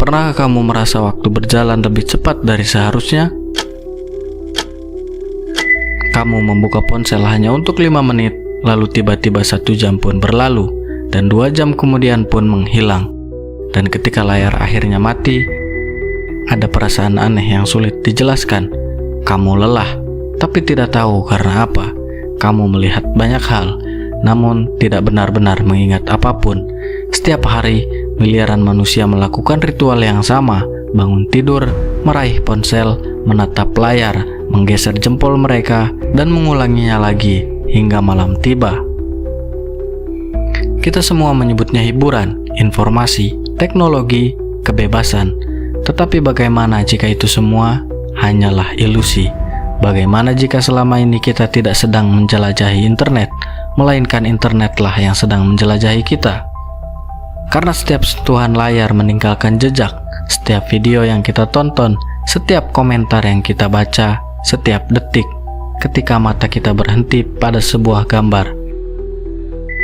Pernahkah kamu merasa waktu berjalan lebih cepat dari seharusnya? Kamu membuka ponsel hanya untuk 5 menit, lalu tiba-tiba 1 jam pun berlalu, dan 2 jam kemudian pun menghilang. Dan ketika layar akhirnya mati, ada perasaan aneh yang sulit dijelaskan. Kamu lelah, tapi tidak tahu karena apa. Kamu melihat banyak hal, namun tidak benar-benar mengingat apapun. Setiap hari, miliaran manusia melakukan ritual yang sama: bangun tidur, meraih ponsel, menatap layar, menggeser jempol mereka, dan mengulanginya lagi hingga malam tiba. Kita semua menyebutnya hiburan, informasi, teknologi, kebebasan. Tetapi bagaimana jika itu semua hanyalah ilusi? Bagaimana jika selama ini kita tidak sedang menjelajahi internet, melainkan internetlah yang sedang menjelajahi kita? Karena setiap sentuhan layar meninggalkan jejak, setiap video yang kita tonton, setiap komentar yang kita baca, setiap detik ketika mata kita berhenti pada sebuah gambar,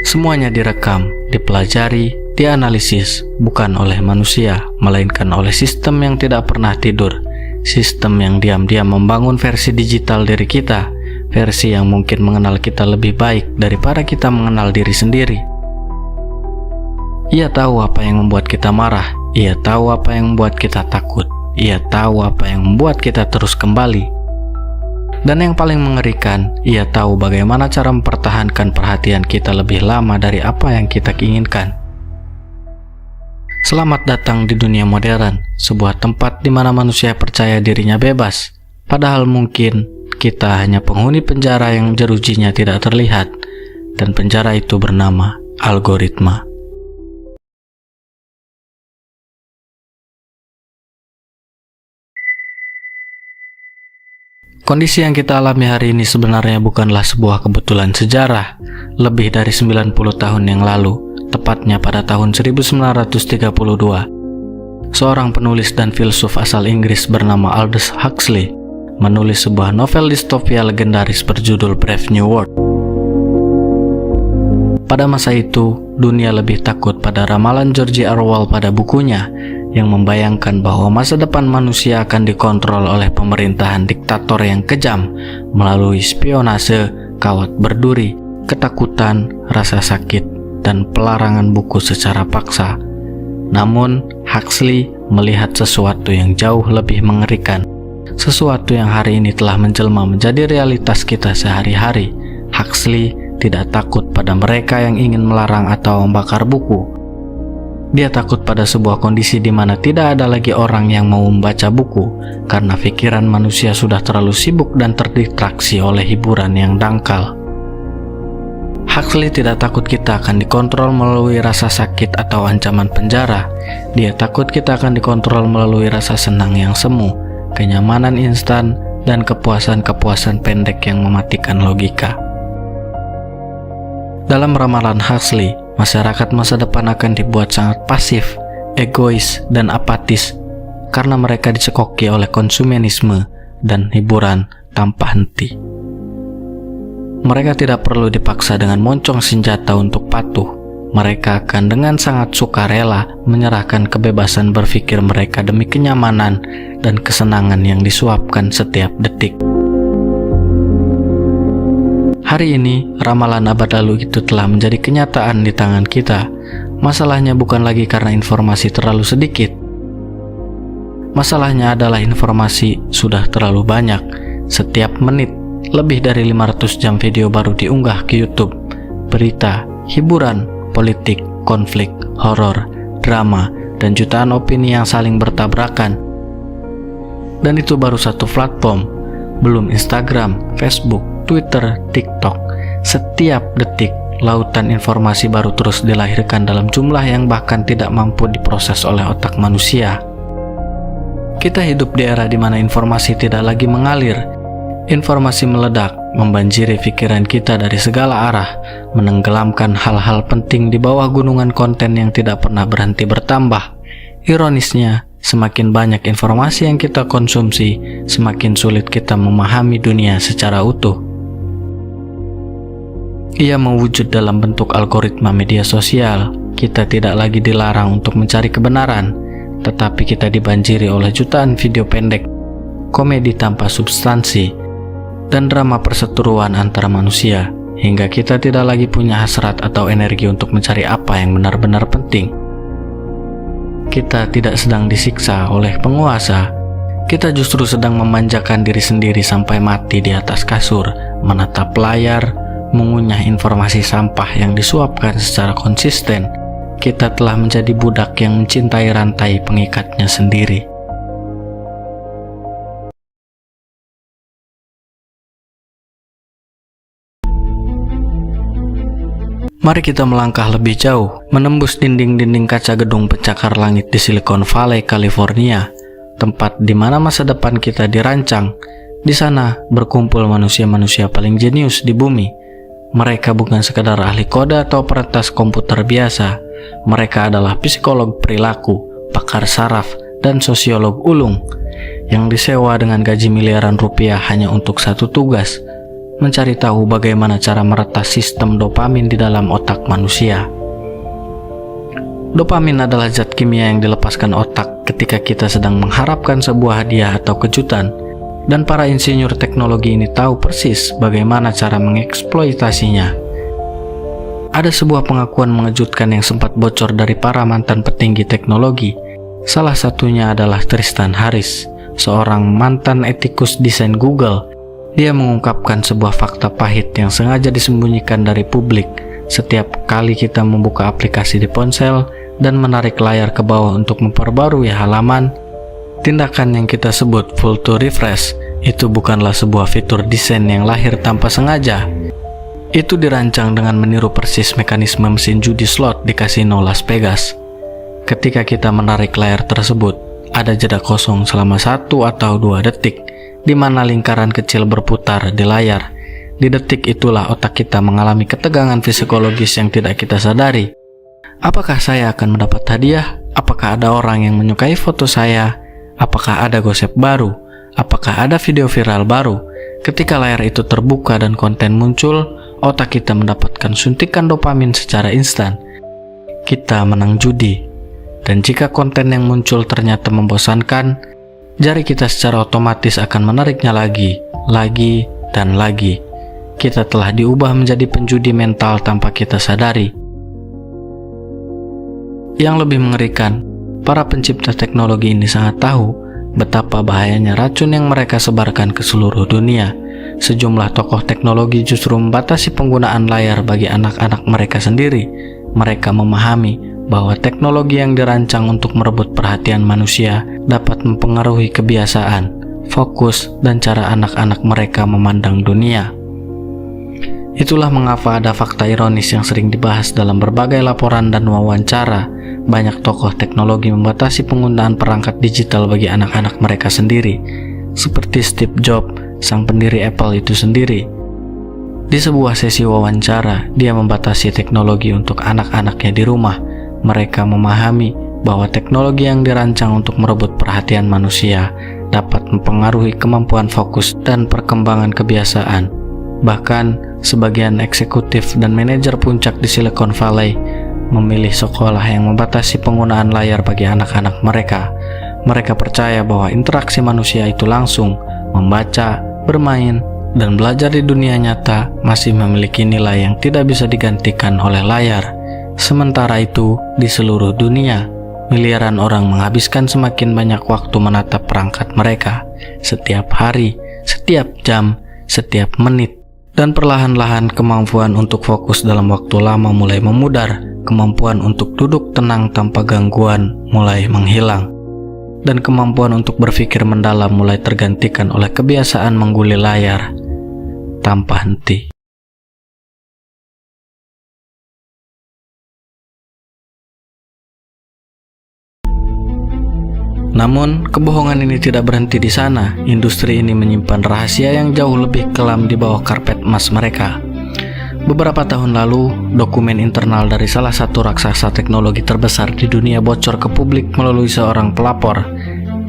semuanya direkam, dipelajari, dianalisis, bukan oleh manusia, melainkan oleh sistem yang tidak pernah tidur, sistem yang diam-diam membangun versi digital diri kita, versi yang mungkin mengenal kita lebih baik daripada kita mengenal diri sendiri. Ia tahu apa yang membuat kita marah, ia tahu apa yang membuat kita takut, ia tahu apa yang membuat kita terus kembali. Dan yang paling mengerikan, ia tahu bagaimana cara mempertahankan perhatian kita lebih lama dari apa yang kita inginkan. Selamat datang di dunia modern, sebuah tempat di mana manusia percaya dirinya bebas, padahal mungkin kita hanya penghuni penjara yang jerujinya tidak terlihat, dan penjara itu bernama algoritma. Kondisi yang kita alami hari ini sebenarnya bukanlah sebuah kebetulan sejarah. Lebih dari 90 tahun yang lalu, tepatnya pada tahun 1932, seorang penulis dan filsuf asal Inggris bernama Aldous Huxley menulis sebuah novel distopia legendaris berjudul Brave New World. Pada masa itu, dunia lebih takut pada ramalan George Orwell pada bukunya yang membayangkan bahwa masa depan manusia akan dikontrol oleh pemerintahan diktator yang kejam melalui spionase, kawat berduri, ketakutan, rasa sakit, dan pelarangan buku secara paksa. Namun, Huxley melihat sesuatu yang jauh lebih mengerikan, sesuatu yang hari ini telah menjelma menjadi realitas kita sehari-hari. Huxley tidak takut pada mereka yang ingin melarang atau membakar buku. Dia takut pada sebuah kondisi di mana tidak ada lagi orang yang mau membaca buku karena pikiran manusia sudah terlalu sibuk dan terdistraksi oleh hiburan yang dangkal. Huxley tidak takut kita akan dikontrol melalui rasa sakit atau ancaman penjara. Dia takut kita akan dikontrol melalui rasa senang yang semu, kenyamanan instan, dan kepuasan-kepuasan pendek yang mematikan logika. Dalam ramalan Huxley, masyarakat masa depan akan dibuat sangat pasif, egois, dan apatis karena mereka dicekoki oleh konsumenisme dan hiburan tanpa henti. Mereka tidak perlu dipaksa dengan moncong senjata untuk patuh. Mereka akan dengan sangat sukarela menyerahkan kebebasan berpikir mereka demi kenyamanan dan kesenangan yang disuapkan setiap detik. Hari ini, ramalan abad lalu itu telah menjadi kenyataan di tangan kita. Masalahnya bukan lagi karena informasi terlalu sedikit. Masalahnya adalah informasi sudah terlalu banyak. Setiap menit, lebih dari 500 jam video baru diunggah ke YouTube. Berita, hiburan, politik, konflik, horor, drama, dan jutaan opini yang saling bertabrakan. Dan itu baru satu platform, belum Instagram, Facebook, Twitter, TikTok. Setiap detik, lautan informasi baru terus dilahirkan dalam jumlah yang bahkan tidak mampu diproses oleh otak manusia. Kita hidup di era di mana informasi tidak lagi mengalir. Informasi meledak, membanjiri pikiran kita dari segala arah, menenggelamkan hal-hal penting di bawah gunungan konten yang tidak pernah berhenti bertambah. Ironisnya, semakin banyak informasi yang kita konsumsi, semakin sulit kita memahami dunia secara utuh. Ia mewujud dalam bentuk algoritma media sosial. Kita tidak lagi dilarang untuk mencari kebenaran, tetapi kita dibanjiri oleh jutaan video pendek, komedi tanpa substansi, dan drama perseteruan antara manusia, hingga kita tidak lagi punya hasrat atau energi untuk mencari apa yang benar-benar penting. Kita tidak sedang disiksa oleh penguasa, kita justru sedang memanjakan diri sendiri sampai mati di atas kasur, menatap layar, mengunyah informasi sampah yang disuapkan secara konsisten. Kita telah menjadi budak yang mencintai rantai pengikatnya sendiri. Mari kita melangkah lebih jauh, menembus dinding-dinding kaca gedung pencakar langit di Silicon Valley, California, tempat di mana masa depan kita dirancang. Di sana berkumpul manusia-manusia paling jenius di bumi. Mereka bukan sekadar ahli kode atau peretas komputer biasa. Mereka adalah psikolog perilaku, pakar saraf, dan sosiolog ulung yang disewa dengan gaji miliaran rupiah hanya untuk satu tugas: mencari tahu bagaimana cara meretas sistem dopamin di dalam otak manusia. Dopamin adalah zat kimia yang dilepaskan otak ketika kita sedang mengharapkan sebuah hadiah atau kejutan, dan para insinyur teknologi ini tahu persis bagaimana cara mengeksploitasinya. Ada sebuah pengakuan mengejutkan yang sempat bocor dari para mantan petinggi teknologi. Salah satunya adalah Tristan Harris, seorang mantan etikus desain Google. Dia mengungkapkan sebuah fakta pahit yang sengaja disembunyikan dari publik. Setiap kali kita membuka aplikasi di ponsel dan menarik layar ke bawah untuk memperbarui halaman, tindakan yang kita sebut full to refresh itu bukanlah sebuah fitur desain yang lahir tanpa sengaja. Itu dirancang dengan meniru persis mekanisme mesin judi slot di kasino Las Vegas. Ketika kita menarik layar tersebut, ada jeda kosong selama 1 atau 2 detik, di mana lingkaran kecil berputar di layar. Di detik itulah otak kita mengalami ketegangan psikologis yang tidak kita sadari. Apakah saya akan mendapat hadiah? Apakah ada orang yang menyukai foto saya? Apakah ada gosip baru? Apakah ada video viral baru? Ketika layar itu terbuka dan konten muncul, otak kita mendapatkan suntikan dopamin secara instan. Kita menang judi. Dan jika konten yang muncul ternyata membosankan, jari kita secara otomatis akan menariknya lagi, dan lagi. Kita telah diubah menjadi penjudi mental tanpa kita sadari. Yang lebih mengerikan, para pencipta teknologi ini sangat tahu betapa bahayanya racun yang mereka sebarkan ke seluruh dunia. Sejumlah tokoh teknologi justru membatasi penggunaan layar bagi anak-anak mereka sendiri. Mereka memahami bahwa teknologi yang dirancang untuk merebut perhatian manusia dapat mempengaruhi kebiasaan, fokus, dan cara anak-anak mereka memandang dunia. Itulah mengapa ada fakta ironis yang sering dibahas dalam berbagai laporan dan wawancara. Banyak tokoh teknologi membatasi penggunaan perangkat digital bagi anak-anak mereka sendiri, seperti Steve Jobs, sang pendiri Apple itu sendiri. Di sebuah sesi wawancara, dia membatasi teknologi untuk anak-anaknya di rumah. Mereka memahami bahwa teknologi yang dirancang untuk merebut perhatian manusia dapat mempengaruhi kemampuan fokus dan perkembangan kebiasaan. Bahkan, sebagian eksekutif dan manajer puncak di Silicon Valley memilih sekolah yang membatasi penggunaan layar bagi anak-anak mereka. Mereka percaya bahwa interaksi manusia itu langsung, membaca, bermain, dan belajar di dunia nyata masih memiliki nilai yang tidak bisa digantikan oleh layar. Sementara itu, di seluruh dunia, miliaran orang menghabiskan semakin banyak waktu menatap perangkat mereka, setiap hari, setiap jam, setiap menit. Dan perlahan-lahan kemampuan untuk fokus dalam waktu lama mulai memudar, kemampuan untuk duduk tenang tanpa gangguan mulai menghilang, dan kemampuan untuk berpikir mendalam mulai tergantikan oleh kebiasaan mengguli layar tanpa henti. Namun, kebohongan ini tidak berhenti di sana. Industri ini menyimpan rahasia yang jauh lebih kelam di bawah karpet emas mereka. Beberapa tahun lalu, dokumen internal dari salah satu raksasa teknologi terbesar di dunia bocor ke publik melalui seorang pelapor,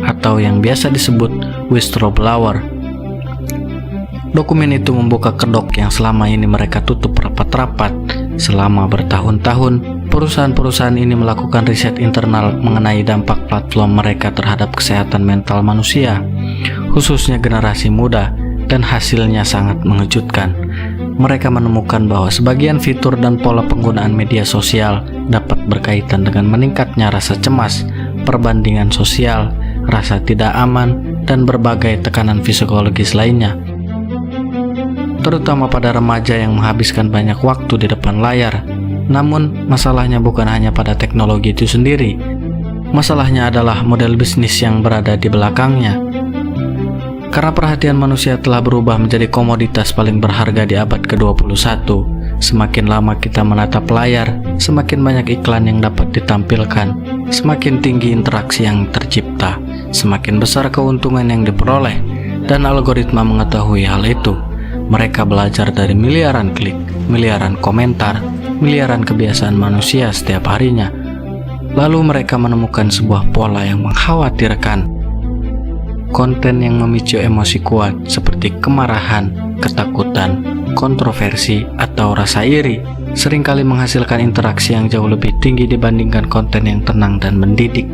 atau yang biasa disebut whistleblower. Dokumen itu membuka kedok yang selama ini mereka tutup rapat-rapat. Selama bertahun-tahun, perusahaan-perusahaan ini melakukan riset internal mengenai dampak platform mereka terhadap kesehatan mental manusia, khususnya generasi muda, dan hasilnya sangat mengejutkan. Mereka menemukan bahwa sebagian fitur dan pola penggunaan media sosial dapat berkaitan dengan meningkatnya rasa cemas, perbandingan sosial, rasa tidak aman, dan berbagai tekanan psikologis lainnya, terutama pada remaja yang menghabiskan banyak waktu di depan layar. Namun, masalahnya bukan hanya pada teknologi itu sendiri. Masalahnya adalah model bisnis yang berada di belakangnya. Karena perhatian manusia telah berubah menjadi komoditas paling berharga di abad ke-21, semakin lama kita menatap layar, semakin banyak iklan yang dapat ditampilkan, semakin tinggi interaksi yang tercipta, semakin besar keuntungan yang diperoleh, dan algoritma mengetahui hal itu. Mereka belajar dari miliaran klik, miliaran komentar, miliaran kebiasaan manusia setiap harinya. Lalu mereka menemukan sebuah pola yang mengkhawatirkan. Konten yang memicu emosi kuat seperti kemarahan, ketakutan, kontroversi, atau rasa iri seringkali menghasilkan interaksi yang jauh lebih tinggi dibandingkan konten yang tenang dan mendidik.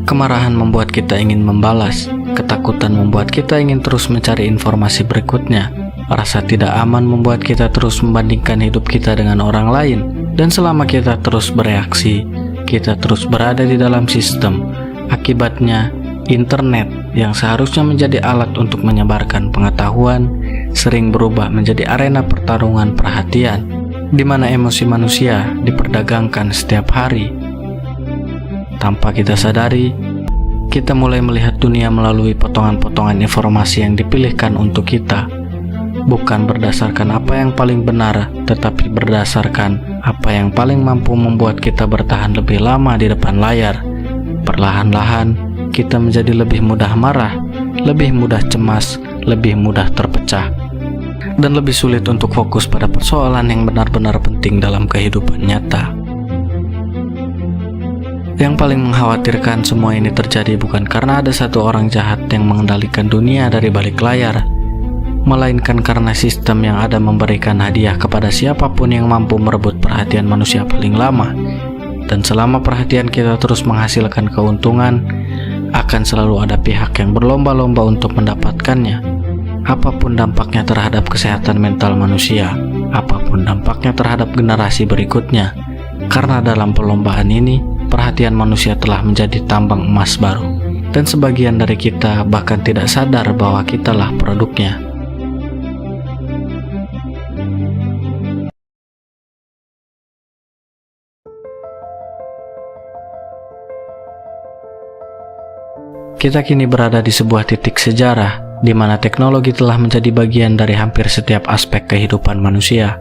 Kemarahan membuat kita ingin membalas, ketakutan membuat kita ingin terus mencari informasi berikutnya, rasa tidak aman membuat kita terus membandingkan hidup kita dengan orang lain, dan selama kita terus bereaksi, kita terus berada di dalam sistem. Akibatnya, internet yang seharusnya menjadi alat untuk menyebarkan pengetahuan, sering berubah menjadi arena pertarungan perhatian, di mana emosi manusia diperdagangkan setiap hari. Tanpa kita sadari, kita mulai melihat dunia melalui potongan-potongan informasi yang dipilihkan untuk kita, bukan berdasarkan apa yang paling benar, tetapi berdasarkan apa yang paling mampu membuat kita bertahan lebih lama di depan layar. Perlahan-lahan, kita menjadi lebih mudah marah, lebih mudah cemas, lebih mudah terpecah, dan lebih sulit untuk fokus pada persoalan yang benar-benar penting dalam kehidupan nyata. Yang paling mengkhawatirkan semua ini terjadi bukan karena ada satu orang jahat yang mengendalikan dunia dari balik layar, melainkan karena sistem yang ada memberikan hadiah kepada siapapun yang mampu merebut perhatian manusia paling lama. Dan selama perhatian kita terus menghasilkan keuntungan, akan selalu ada pihak yang berlomba-lomba untuk mendapatkannya. Apapun dampaknya terhadap kesehatan mental manusia, apapun dampaknya terhadap generasi berikutnya, karena dalam perlombaan ini, perhatian manusia telah menjadi tambang emas baru, dan sebagian dari kita bahkan tidak sadar bahwa kitalah produknya. Kita kini berada di sebuah titik sejarah di mana teknologi telah menjadi bagian dari hampir setiap aspek kehidupan manusia.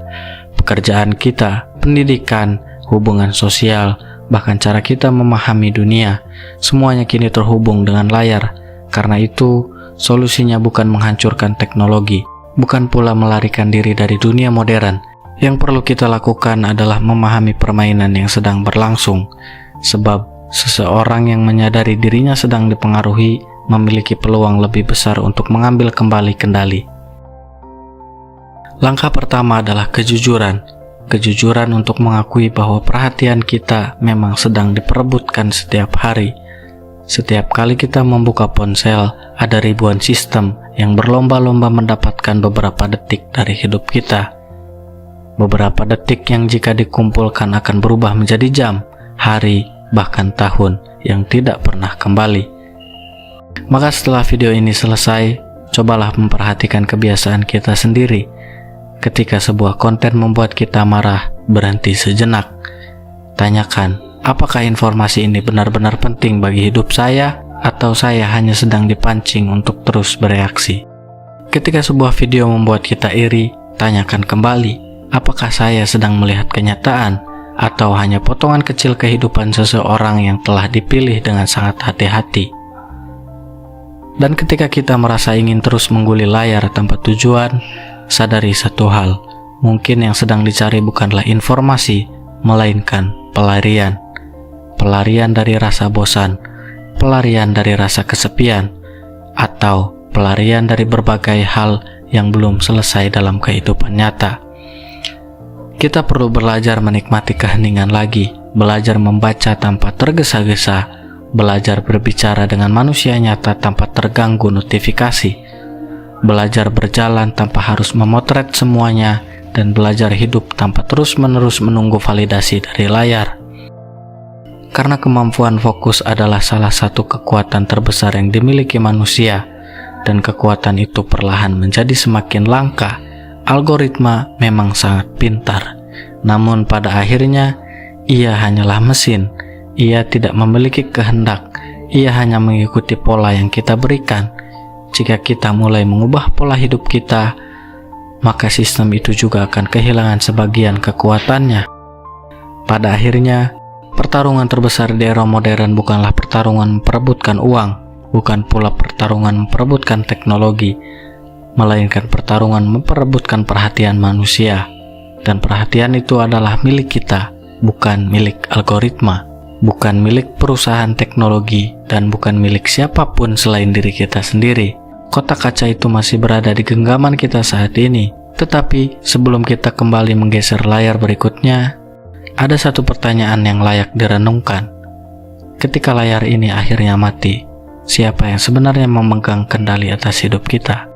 Pekerjaan kita, pendidikan, hubungan sosial, bahkan cara kita memahami dunia, semuanya kini terhubung dengan layar. Karena itu, solusinya bukan menghancurkan teknologi, bukan pula melarikan diri dari dunia modern. Yang perlu kita lakukan adalah memahami permainan yang sedang berlangsung, sebab seseorang yang menyadari dirinya sedang dipengaruhi memiliki peluang lebih besar untuk mengambil kembali kendali. Langkah pertama adalah kejujuran. Kejujuran untuk mengakui bahwa perhatian kita memang sedang diperebutkan setiap hari. Setiap kali kita membuka ponsel, ada ribuan sistem yang berlomba-lomba mendapatkan beberapa detik dari hidup kita. Beberapa detik yang jika dikumpulkan akan berubah menjadi jam, hari, bahkan tahun yang tidak pernah kembali. Maka setelah video ini selesai, cobalah memperhatikan kebiasaan kita sendiri. Ketika sebuah konten membuat kita marah, berhenti sejenak. Tanyakan, apakah informasi ini benar-benar penting bagi hidup saya, atau saya hanya sedang dipancing untuk terus bereaksi? Ketika sebuah video membuat kita iri, tanyakan kembali, apakah saya sedang melihat kenyataan, atau hanya potongan kecil kehidupan seseorang yang telah dipilih dengan sangat hati-hati. Dan ketika kita merasa ingin terus mengguli layar tanpa tujuan, sadari satu hal, mungkin yang sedang dicari bukanlah informasi, melainkan pelarian. Pelarian dari rasa bosan, pelarian dari rasa kesepian, atau pelarian dari berbagai hal yang belum selesai dalam kehidupan nyata. Kita perlu belajar menikmati keheningan lagi, belajar membaca tanpa tergesa-gesa, belajar berbicara dengan manusia nyata tanpa terganggu notifikasi, belajar berjalan tanpa harus memotret semuanya, dan belajar hidup tanpa terus-menerus menunggu validasi dari layar. Karena kemampuan fokus adalah salah satu kekuatan terbesar yang dimiliki manusia, dan kekuatan itu perlahan menjadi semakin langka. Algoritma memang sangat pintar, namun pada akhirnya ia hanyalah mesin. Ia tidak memiliki kehendak, ia hanya mengikuti pola yang kita berikan. Jika kita mulai mengubah pola hidup kita, maka sistem itu juga akan kehilangan sebagian kekuatannya. Pada akhirnya, pertarungan terbesar di era modern bukanlah pertarungan memperebutkan uang, bukan pula pertarungan memperebutkan teknologi, melainkan pertarungan memperebutkan perhatian manusia. Dan perhatian itu adalah milik kita, bukan milik algoritma, bukan milik perusahaan teknologi, dan bukan milik siapapun selain diri kita sendiri. Kotak kaca itu masih berada di genggaman kita saat ini. Tetapi sebelum kita kembali menggeser layar berikutnya, ada satu pertanyaan yang layak direnungkan. Ketika layar ini akhirnya mati, siapa yang sebenarnya memegang kendali atas hidup kita?